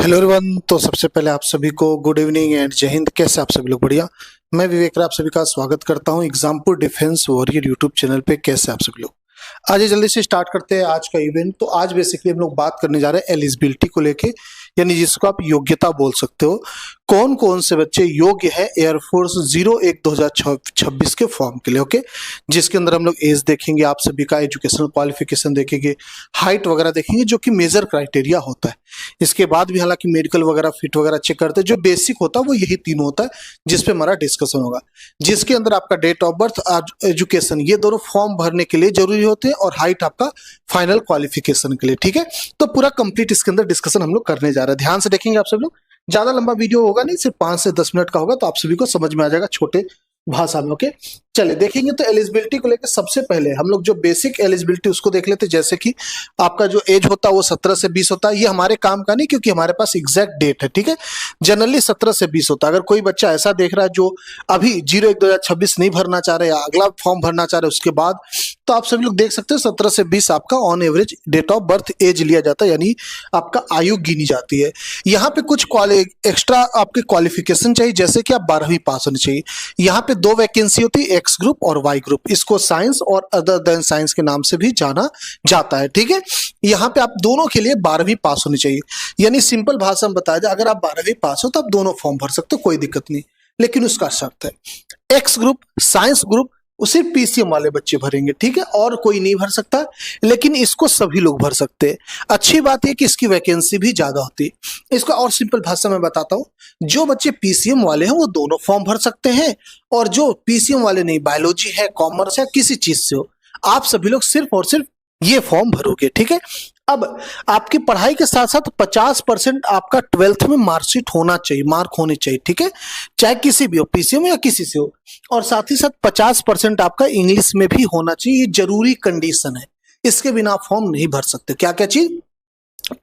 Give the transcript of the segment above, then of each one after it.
Hello everyone. तो सबसे पहले आप सभी को गुड इवनिंग एंड जय हिंद। कैसे आप सभी लोग? बढ़िया। मैं विवेक आप सभी का स्वागत करता हूं Exampur defence warrior YouTube channel पे। कैसे आप सभी लोग? आइए जल्दी से स्टार्ट करते हैं आज का इवेंट। तो आज बेसिकली हम लोग बात करने जा रहे हैं एलिजिबिलिटी को लेके, यानी जिसको आप योग्यता बोल सकते हो। कौन कौन से बच्चे योग्य है एयरफोर्स 01/2026 के फॉर्म के लिए। ओके, जिसके अंदर हम लोग एज देखेंगे, आप सभी का एजुकेशनल क्वालिफिकेशन देखेंगे, हाइट वगैरह देखेंगे, जो कि मेजर क्राइटेरिया होता है। इसके बाद भी हालांकि मेडिकल वगैरह फिट वगैरह चेक करते हैं। जो बेसिक होता है वो यही तीन होता है, जिसपे हमारा डिस्कशन होगा। जिसके अंदर आपका डेट ऑफ बर्थ और एजुकेशन, ये दोनों फॉर्म भरने के लिए जरूरी होते हैं, और हाइट आपका फाइनल क्वालिफिकेशन के लिए। ठीक है, तो पूरा कंप्लीट इसके अंदर डिस्कशन हम लोग करने जा रहे हैं। ध्यान से देखेंगे आप सब लोग। ज्यादा लंबा वीडियो होगा नहीं, सिर्फ 5 से 10 मिनट का होगा, तो आप सभी को समझ में आ जाएगा छोटे भाषा में। ओके, चलिए देखेंगे। तो एलिजिबिलिटी को लेकर सबसे पहले हम लोग जो बेसिक एलिजिबिलिटी उसको देख लेते हैं। जैसे कि आपका जो एज होता है वो 17 से 20 होता है। ये हमारे काम का नहीं, क्योंकि हमारे पास एग्जैक्ट डेट है। ठीक है, जनरली 17 से 20 होता है। अगर कोई बच्चा ऐसा देख रहा है जो अभी 01/2026 नहीं भरना चाह रहे या अगला फॉर्म भरना चाह रहे उसके बाद, तो आप सभी लोग देख सकते हैं 17 से 20 आपका on average date of birth age लिया जाता है, यानी आपका आयु गिनी जाती है। यहाँ पे कुछ एक्स्ट्रा आपके क्वालिफिकेशन चाहिए, जैसे कि आप 12वीं पास होनी चाहिए। यहाँ पे 2 वैकेंसी होती है, एक्स ग्रुप और वाई ग्रुप। इसको साइंस और अदर देन साइंस के नाम से भी जाना जाता है। ठीक है, यहाँ पे आप दोनों के लिए 12वीं पास होनी चाहिए। यानी सिंपल भाषा में बताया जाए, अगर आप 12वीं पास हो तो आप दोनों फॉर्म भर सकते हो, कोई दिक्कत नहीं। लेकिन उसका शर्त है, एक्स ग्रुप साइंस ग्रुप सिर्फ पीसीएम वाले बच्चे भरेंगे। ठीक है, और कोई नहीं भर सकता, लेकिन इसको सभी लोग भर सकते हैं। अच्छी बात है कि इसकी वैकेंसी भी ज्यादा होती है। इसका और सिंपल भाषा में बताता हूँ, जो बच्चे पीसीएम वाले हैं वो दोनों फॉर्म भर सकते हैं, और जो पीसीएम वाले नहीं, बायोलॉजी है, कॉमर्स है, किसी चीज से हो, आप सभी लोग सिर्फ और सिर्फ ये फॉर्म भरोगे। ठीक है, अब आपकी पढ़ाई के साथ साथ 50% आपका 12th में मार्कशीट होना चाहिए, मार्क होने चाहिए। ठीक है, चाहे किसी भी हो, पीसीएम या किसी से हो। और साथ ही साथ 50% आपका इंग्लिश में भी होना चाहिए। ये जरूरी कंडीशन है, इसके बिना आप फॉर्म नहीं भर सकते। क्या क्या चीज?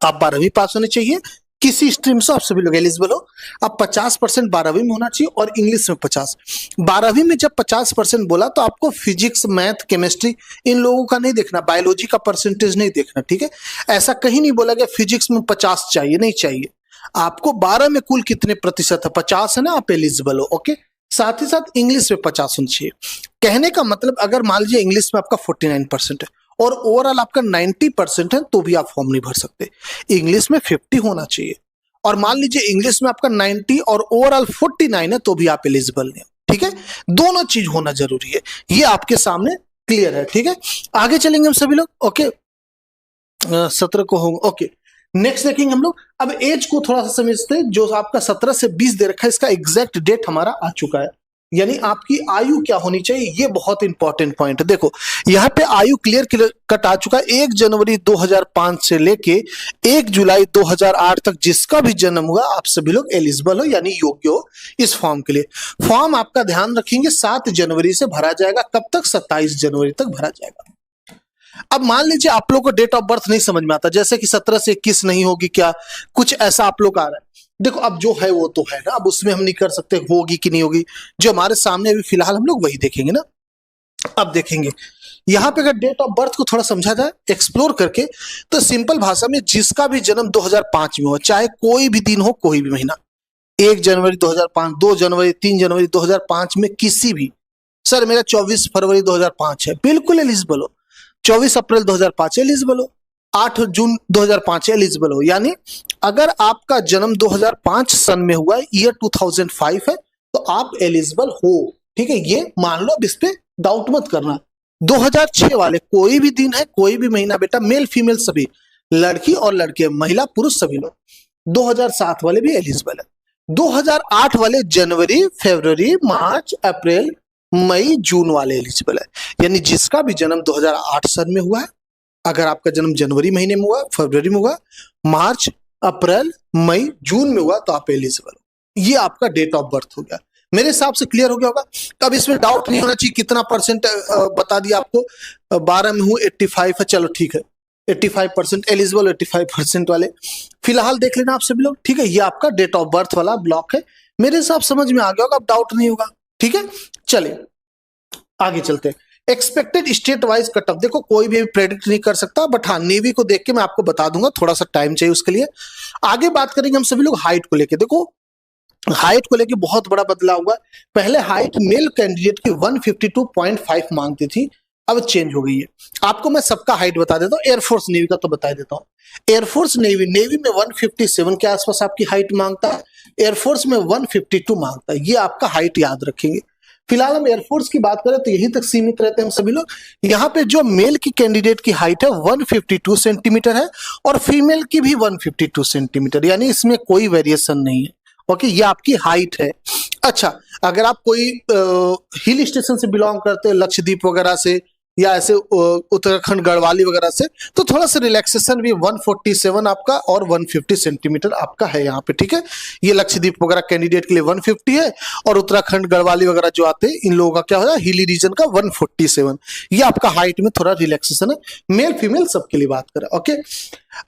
आप 12वीं पास होने चाहिए, किसी स्ट्रीम से आप सभी लोग एलिजिबल हो। अब 50% 12वीं में होना चाहिए, और इंग्लिश में 50। 12वीं में जब 50% बोला तो आपको फिजिक्स, मैथ, केमिस्ट्री इन लोगों का नहीं देखना, बायोलॉजी का परसेंटेज नहीं देखना। ठीक है, ऐसा कहीं नहीं बोला गया फिजिक्स में 50 चाहिए, नहीं चाहिए। आपको 12 में कुल कितने प्रतिशत है, 50 है ना, आप एलिजिबल हो। ओके, साथ ही साथ इंग्लिश में 50 होना चाहिए। कहने का मतलब, अगर मान लीजिए इंग्लिश में आपका 49% है और ओवरऑल आपका 90% है, तो भी आप फॉर्म नहीं भर सकते। इंग्लिश में 50 होना चाहिए, और मान लीजिए इंग्लिश में आपका 90 और ओवरऑल 49 है, तो भी आप एलिजिबल नहीं हो। ठीक है, दोनों चीज होना जरूरी है। ये आपके सामने क्लियर है। ठीक है, आगे चलेंगे हम सभी लोग। ओके, 17 को होंगे। ओके, नेक्स्ट देखेंगे हम लोग। अब एज को थोड़ा सा समझते हैं। जो आपका 17 से 20 दे रखा है, इसका एग्जैक्ट डेट हमारा आ चुका है, यानी आपकी आयु क्या होनी चाहिए। ये बहुत इंपॉर्टेंट पॉइंट है। देखो, यहाँ पे आयु क्लियर कट आ चुका है। 1 जनवरी 2005 से लेके 1 जुलाई 2008 तक जिसका भी जन्म हुआ, आप सभी लोग एलिजिबल हो, यानी योग्य हो इस फॉर्म के लिए। फॉर्म आपका ध्यान रखेंगे 7 जनवरी से भरा जाएगा। कब तक? 27 जनवरी तक भरा जाएगा। अब मान लीजिए आप लोग को डेट ऑफ बर्थ नहीं समझ में आता, जैसे कि 17 से 21 नहीं होगी क्या, कुछ ऐसा आप लोग आ रहा है। देखो, अब जो है वो तो है ना, अब उसमें हम नहीं कर सकते होगी कि नहीं होगी। जो हमारे सामने अभी फिलहाल हम लोग वही देखेंगे ना। अब देखेंगे यहाँ पे, अगर डेट ऑफ बर्थ को थोड़ा समझा जाए एक्सप्लोर करके, तो सिंपल भाषा में जिसका भी जन्म 2005 में हो, चाहे कोई भी दिन हो, कोई भी महीना, 1 जनवरी 2005, 2 जनवरी, 3 जनवरी 2005 में किसी भी, सर मेरा 24 फरवरी 2005 है, बिल्कुल एलिजिबल हो। 24 अप्रैल 2005 एलिजिबल हो। 8 जून 2005 एलिजिबल हो। यानी अगर आपका जन्म 2005 सन में हुआ है, ईयर 2005 है, तो आप एलिजिबल हो। ठीक है, ये मान लो, अब इस पे डाउट मत करना। 2006 वाले कोई भी दिन है, कोई भी महीना, बेटा मेल फीमेल सभी, लड़की और लड़के, महिला पुरुष सभी लोग। 2007 वाले भी एलिजिबल है। 2008 वाले जनवरी, फरवरी, मार्च, अप्रैल, मई, जून वाले एलिजिबल है। यानी जिसका भी जन्म 2008 सन में हुआ है, अगर आपका जन्म जनवरी महीने में हुआ, फरवरी में हुआ, मार्च, अप्रैल, मई, जून में हुआ, तो आप एलिजिबल हो। ये आपका डेट ऑफ बर्थ हो गया। मेरे हिसाब से क्लियर हो गया होगा। अब इसमें डाउट नहीं होना चाहिए कितना परसेंट बता दिया आपको। 12 में हूं, 85 है, चलो ठीक है, 85% एलिजिबल, 85% वाले फिलहाल देख लेना आप सभी लोग। ठीक है, ये आपका डेट ऑफ बर्थ वाला ब्लॉक है। मेरे हिसाब समझ में आ गया होगा, अब डाउट नहीं होगा। ठीक है, चलिए आगे चलते हैं। Expected state wise cut off, देखो कोई भी प्रेडिक्ट नहीं कर सकता, बट हाँ नेवी को देख के मैं आपको बता दूंगा, थोड़ा सा टाइम चाहिए उसके लिए। आगे बात करेंगे हम सभी लोग हाइट को लेके। देखो हाइट को लेके बहुत बड़ा बदलाव हुआ। पहले हाइट मेल कैंडिडेट की 152.5 मांगती थी, अब चेंज हो गई है। आपको मैं सबका हाइट बता देता हूँ, एयरफोर्स नेवी का तो बता देता हूँ। एयरफोर्स नेवी में 157 के आसपास आपकी हाइट मांगता है, एयरफोर्स में 152 मांगता है। ये आपका हाइट याद रखेंगे। फिलहाल हम एयरफोर्स की बात करें तो यहीं तक सीमित रहते हैं हम सभी लोग। यहाँ पे जो मेल की कैंडिडेट की हाइट है 152 सेंटीमीटर है और फीमेल की भी 152 सेंटीमीटर, यानी इसमें कोई वेरिएशन नहीं है। ओके, ये आपकी हाइट है। अच्छा, अगर आप कोई हिल स्टेशन से बिलोंग करते हो, लक्षद्वीप वगैरह से या ऐसे उत्तराखंड गढ़वाली वगैरह से, तो थोड़ा सा रिलैक्सेशन भी 147 आपका और 150 सेंटीमीटर आपका है यहाँ पे, ठीक है। ये लक्षद्वीप वगैरह कैंडिडेट के लिए 150 है और उत्तराखंड गढ़वाली वगैरह जो आते हैं इन लोगों का क्या होगा, हिली रीजन का 147। ये आपका हाइट में थोड़ा रिलैक्सेशन है, मेल फीमेल सबके लिए बात करें। ओके,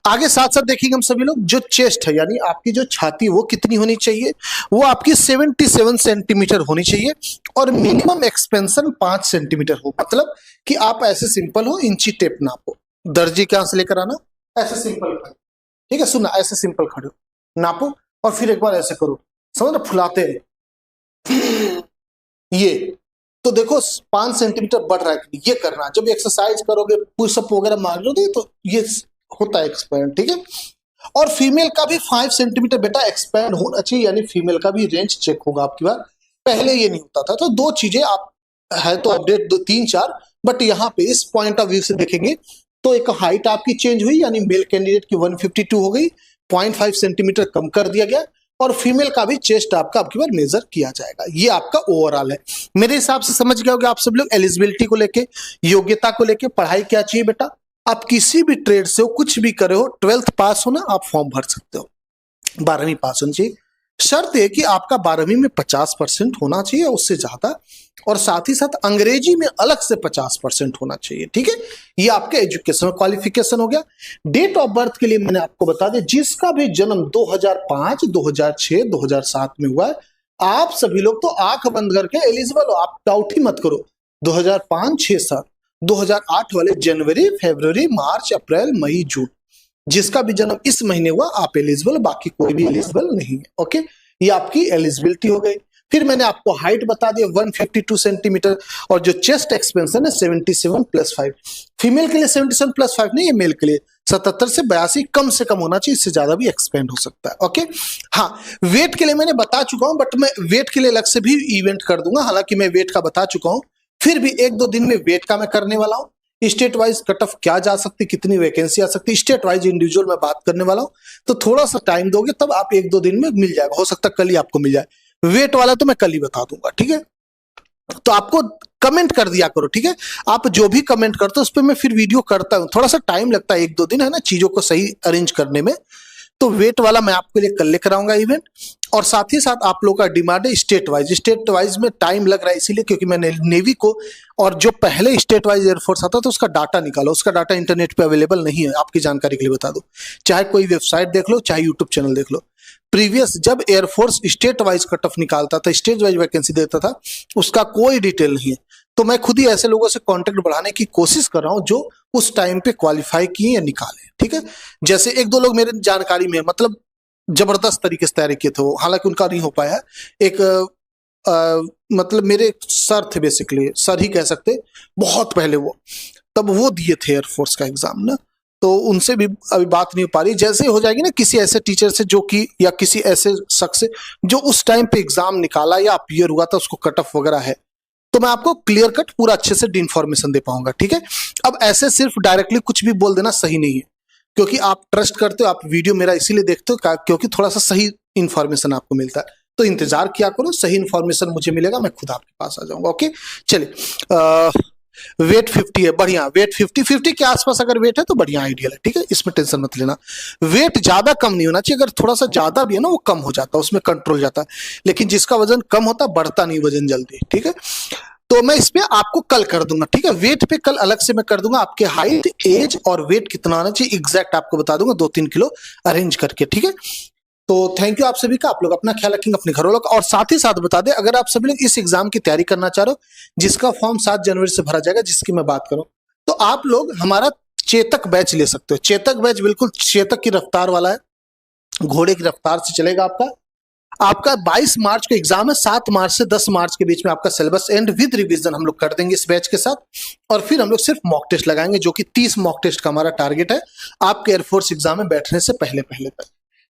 आगे साथ साथ देखेंगे हम सभी लोग, जो चेस्ट है यानी आपकी जो छाती वो कितनी होनी चाहिए, वो आपकी 77 सेंटीमीटर होनी चाहिए और मिनिमम एक्सपेंशन 5 सेंटीमीटर हो। मतलब कि आप ऐसे सिंपल हो, इंची टेप नापो, दर्जी कहां से लेकर आना, ऐसे सिंपल खड़े, ठीक है, सुनना, ऐसे सिंपल खड़े हो, नापो और फिर एक बार ऐसे करो, समझ ना, फुलाते हैं ये। तो देखो 5 सेंटीमीटर बढ़ रहा है, ये करना। जब एक्सरसाइज करोगे, पुशअप वगैरह मारोगे तो ये होता है एक्सपैंड, ठीक है। और फीमेल का भी 5 सेंटीमीटर बेटा एक्सपैंड होना चाहिए, यानी फीमेल का भी रेंज चेक होगा आपकी बार। पहले ये नहीं होता था। तो दो चीजें आप है तो अपडेट 2-3-4, बट यहाँ पे इस पॉइंट ऑफ व्यू से देखेंगे तो एक हाइट आपकी चेंज हुई, यानी मेल कैंडिडेट की 152 हो गई, 0.5 सेंटीमीटर कम कर दिया गया और फीमेल का भी चेस्ट आपका आपकी बार मेजर किया जाएगा। ये आपका ओवरऑल है। मेरे हिसाब से समझ गए होंगे आप सब लोग एलिजिबिलिटी को लेके, योग्यता को लेके। पढ़ाई क्या चाहिए बेटा, आप किसी भी ट्रेड से हो, कुछ भी करे हो, 12th पास होना, आप फॉर्म भर सकते हो। 12वीं पास होनी चाहिए। शर्त है कि आपका 12वीं में 50% होना चाहिए, उससे ज्यादा, और साथ ही साथ अंग्रेजी में अलग से 50% होना चाहिए, ठीक है। ये आपके एजुकेशन क्वालिफिकेशन हो गया। डेट ऑफ बर्थ के लिए मैंने आपको बता दिया, जिसका भी जन्म 2005, 2006, 2007 में हुआ है, आप सभी लोग तो आंख बंद करके एलिजिबल हो, आप डाउट ही मत करो। 2005, 6, 7, 2008 वाले जनवरी, फरवरी, मार्च, अप्रैल, मई, जून, जिसका भी जन्म इस महीने हुआ आप एलिजिबल, बाकी कोई भी एलिजिबल नहीं है। ओके, ये आपकी एलिजिबिलिटी हो गई। फिर मैंने आपको हाइट बता दिया 152 सेंटीमीटर और जो चेस्ट एक्सपेंशन है 77+5। फीमेल के लिए 77+5 नहीं है, मेल के लिए 77 से 82 कम से कम होना चाहिए, इससे ज्यादा भी एक्सपेंड हो सकता है। ओके, हाँ, वेट के लिए मैंने बता चुका हूं, बट मैं वेट के लिए अलग से भी इवेंट कर दूंगा। हालांकि मैं वेट का बता चुका हूं, फिर भी 1-2 दिन में वेट का मैं करने वाला हूं। स्टेट वाइज कट ऑफ क्या जा सकती, कितनी वैकेंसी आ सकती, स्टेट वाइज इंडिविजुअल में बात करने वाला हूं। तो थोड़ा सा टाइम दोगे तब आप 1-2 दिन में मिल जाएगा, हो सकता है कल ही आपको मिल जाए। वेट वाला तो मैं कल ही बता दूंगा, ठीक है। तो आपको कमेंट कर दिया करो, ठीक है। आप जो भी कमेंट करते हो उस पर मैं फिर वीडियो करता हूं। थोड़ा सा टाइम लगता है, 1-2 दिन है ना, चीजों को सही अरेंज करने में। तो वेट वाला मैं आपके लिए कल लेकर आऊंगा इवेंट। और साथ ही साथ आप लोगों का डिमांड है स्टेट वाइज में टाइम लग रहा है, इसीलिए क्योंकि मैंने नेवी को और जो पहले स्टेट वाइज एयरफोर्स आता था उसका डाटा निकालो। उसका डाटा इंटरनेट पे अवेलेबल नहीं है, आपकी जानकारी के लिए बता दो। चाहे कोई वेबसाइट देख लो, चाहे यूट्यूब चैनल देख लो। प्रीवियस जब air force state wise cut off निकालता था, स्टेट वाइज वैकेंसी देता था, उसका कोई डिटेल नहीं है। तो मैं खुद ही ऐसे लोगों से कांटेक्ट बढ़ाने की कोशिश कर रहा हूं जो उस टाइम पे क्वालिफाई किए या निकाले, ठीक है। जैसे 1-2 लोग मेरे जानकारी में, मतलब जबरदस्त तरीके से तैयारी किए थे वो, हालांकि उनका नहीं हो पाया। एक मतलब मेरे सर थे, बेसिकली सर ही कह सकते, बहुत पहले वो, तब वो दिए थे एयरफोर्स का एग्जाम ना, तो उनसे भी अभी बात नहीं हो पा रही। जैसे हो जाएगी ना किसी ऐसे टीचर से जो कि, या किसी ऐसे शख्स से जो उस टाइम पे एग्जाम निकाला या अपीयर हुआ था, उसको कट ऑफ वगैरह है, तो मैं आपको क्लियर कट पूरा अच्छे से इन्फॉर्मेशन दे पाऊंगा, ठीक है। अब ऐसे सिर्फ डायरेक्टली कुछ भी बोल देना सही नहीं है, क्योंकि आप ट्रस्ट करते हो, आप वीडियो मेरा इसीलिए देखते हो क्योंकि थोड़ा सा सही इन्फॉर्मेशन आपको मिलता है। तो इंतजार किया करो, सही इन्फॉर्मेशन मुझे मिलेगा, मैं खुद आपके पास आ जाऊंगा। ओके, चलिए। वेट 50 है, बढ़िया। वेट 50 के आसपास अगर वेट है तो बढ़िया, आइडियल है, ठीक है, इसमें टेंशन मत लेना। वेट ज्यादा कम नहीं होना चाहिए, अगर थोड़ा सा ज्यादा भी है ना वो कम हो जाता है, उसमें कंट्रोल जाता है। लेकिन जिसका वजन कम होता है बढ़ता नहीं वजन जल्दी, ठीक है। तो मैं इस पे आपको कल कर दूंगा, ठीक है। वेट पे कल अलग से मैं कर दूंगा, आपके हाइट, एज और वेट कितना आना चाहिए एग्जैक्ट आपको बता दूंगा, 2-3 किलो अरेंज करके, ठीक है। तो थैंक यू आप सभी का। आप लोग अपना ख्याल रखेंगे, अपने घरों का। और साथ ही साथ बता दें, अगर आप सभी लोग इस एग्जाम की तैयारी करना चाह रहे हो, जिसका फॉर्म 7 जनवरी से भरा जाएगा, जिसकी मैं बात करूं, तो आप लोग हमारा चेतक बैच ले सकते हो। चेतक बैच बिल्कुल चेतक की रफ्तार वाला है, घोड़े की रफ्तार से चलेगा। आपका 22 मार्च को एग्जाम है, 7 मार्च से 10 मार्च के बीच में आपका सिलेबस एंड विद रिवीजन हम लोग कर देंगे इस बैच के साथ। और फिर हम लोग सिर्फ मॉक टेस्ट लगाएंगे, जो कि 30 मॉक टेस्ट का हमारा टारगेट है आपके एयरफोर्स एग्जाम में बैठने से पहले तक।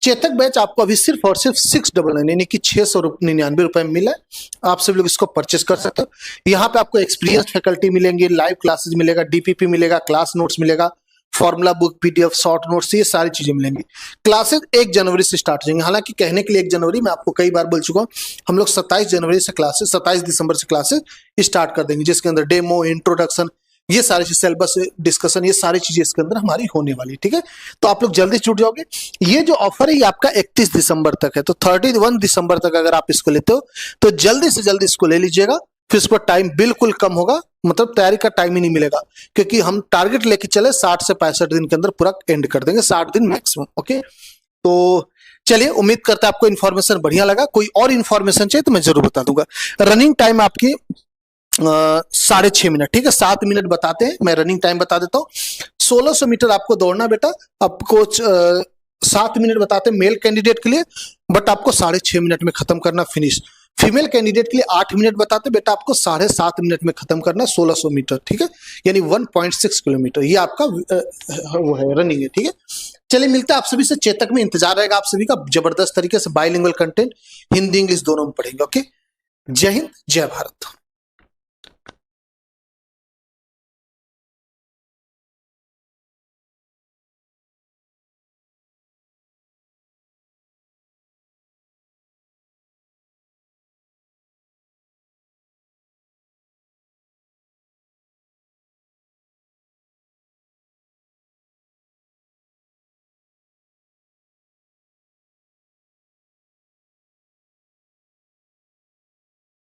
चेतक बैच आपको अभी सिर्फ और सिर्फ 699 यानी कि 699 रुपए में मिला है। आप सभी लोग इसको परचेस कर सकते हो। यहाँ पे आपको एक्सपीरियंस फैकल्टी मिलेंगे, लाइव क्लासेस मिलेगा, डीपीपी मिलेगा, क्लास नोट्स मिलेगा, formula book, PDF, short notes, ये सारी चीजें मिलेंगी। क्लासेस 1 जनवरी से स्टार्ट हो जाएंगे। हालांकि कहने के लिए 1 जनवरी, मैं आपको कई बार बोल चुका हूं, हम लोग 27 जनवरी से क्लासेस, 27 दिसंबर से क्लासेस स्टार्ट कर देंगे, जिसके अंदर डेमो, इंट्रोडक्शन, ये सारी चीज, सिलेबस डिस्कशन, ये सारी चीजें इसके अंदर हमारी होने वाली है। ठीक है, तो आप लोग जल्दी जुड़ जाओगे। ये जो ऑफर है ये आपका 31 दिसंबर तक है, तो 31 दिसंबर तक अगर आप इसको लेते हो तो जल्दी से जल्दी इसको ले लीजिएगा। फिर इस पर टाइम बिल्कुल कम होगा, मतलब तैयारी का टाइम ही नहीं मिलेगा, क्योंकि हम टारगेट लेके चले 60 से 65 दिन के अंदर पूरा एंड कर देंगे, 60 दिन मैक्सिमम। ओके, तो चलिए, उम्मीद करते हैं आपको इन्फॉर्मेशन बढ़िया लगा। कोई और इन्फॉर्मेशन चाहिए तो मैं जरूर बता दूंगा। रनिंग टाइम आपकी 6.5 मिनट, ठीक है, 7 मिनट बताते हैं, मैं रनिंग टाइम बता देता हूँ। 1600 मीटर आपको दौड़ना बेटा, आपको 7 मिनट बताते हैं मेल कैंडिडेट के लिए, बट आपको 6.5 मिनट में खत्म करना फिनिश। फीमेल कैंडिडेट के लिए 8 मिनट बताते बेटा, आपको 7.5 मिनट में खत्म करना 1600 मीटर, ठीक है, यानी 1.6 किलोमीटर। ये आपका वो है, रनिंग है। ठीक है, चलिए मिलते हैं आप सभी से चेतक में। इंतजार रहेगा आप सभी का, जबरदस्त तरीके से बाइलिंगुअल कंटेंट हिंदी इंग्लिश दोनों में पढ़ेंगे। ओके, जय हिंद, जय भारत।